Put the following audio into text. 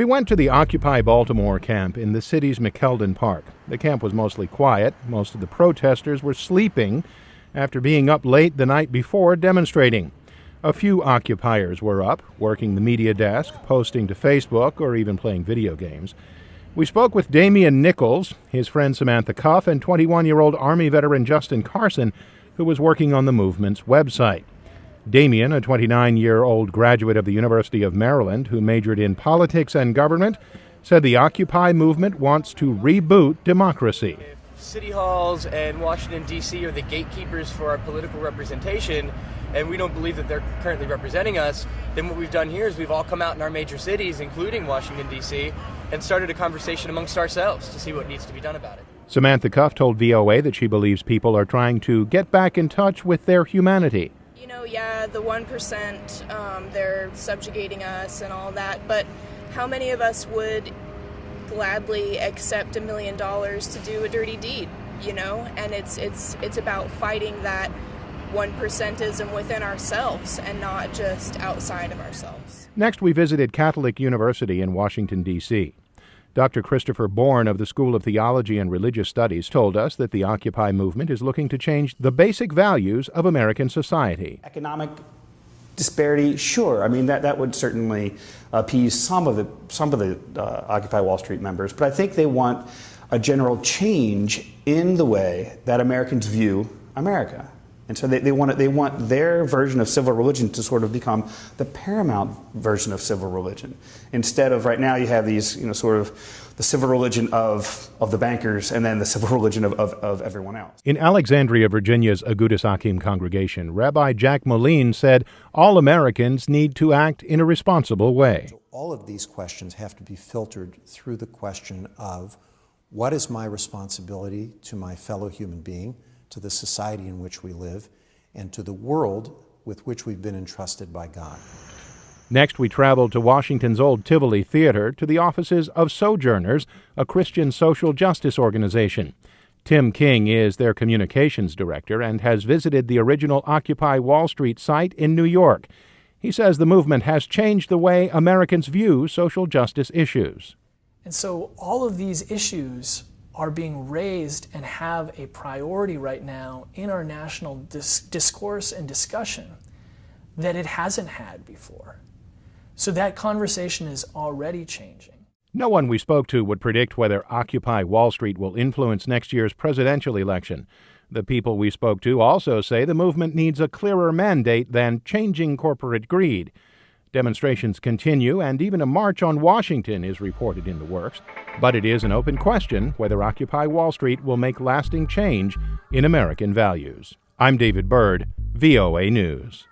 We went to the Occupy Baltimore camp in the city's McKeldin Park. The camp was mostly quiet. Most of the protesters were sleeping after being up late the night before demonstrating. A few occupiers were up, working the media desk, posting to Facebook, or even playing video games. We spoke with Damian Nichols, his friend Samantha Cuff, and 21-year-old Army veteran Justin Carson, who was working on the movement's website. Damian, a 29-year-old graduate of the University of Maryland who majored in politics and government, said the Occupy movement wants to reboot democracy. If city halls and Washington, D.C. are the gatekeepers for our political representation, and we don't believe that they're currently representing us, then what we've done here is we've all come out in our major cities, including Washington, D.C., and started a conversation amongst ourselves to see what needs to be done about it. Samantha Cuff told VOA that she believes people are trying to get back in touch with their humanity. You know, yeah, the 1%, they're subjugating us and all that, but how many of us would gladly accept $1 million to do a dirty deed, you know? And it's about fighting that 1%ism within ourselves and not just outside of ourselves. Next, we visited Catholic University in Washington, D.C. Dr. Christopher Bourne of the School of Theology and Religious Studies told us that the Occupy movement is looking to change the basic values of American society. Economic disparity, sure. I mean, that would certainly appease some of the Occupy Wall Street members, but I think they want a general change in the way that Americans view America. And so they want their version of civil religion to sort of become the paramount version of civil religion. Instead of right now you have these, sort of the civil religion of the bankers and then the civil religion of everyone else. In Alexandria, Virginia's Agudas Achim congregation, Rabbi Jack Moline said all Americans need to act in a responsible way. So all of these questions have to be filtered through the question of what is my responsibility to my fellow human being, to the society in which we live, and to the world with which we've been entrusted by God. Next, we traveled to Washington's Old Tivoli Theater to the offices of Sojourners, a Christian social justice organization. Tim King is their communications director and has visited the original Occupy Wall Street site in New York. He says the movement has changed the way Americans view social justice issues. And so all of these issues are being raised and have a priority right now in our national discourse and discussion that it hasn't had before. So that conversation is already changing. No one we spoke to would predict whether Occupy Wall Street will influence next year's presidential election. The people we spoke to also say the movement needs a clearer mandate than changing corporate greed. Demonstrations continue, and even a march on Washington is reported in the works. But it is an open question whether Occupy Wall Street will make lasting change in American values. I'm David Byrd, VOA News.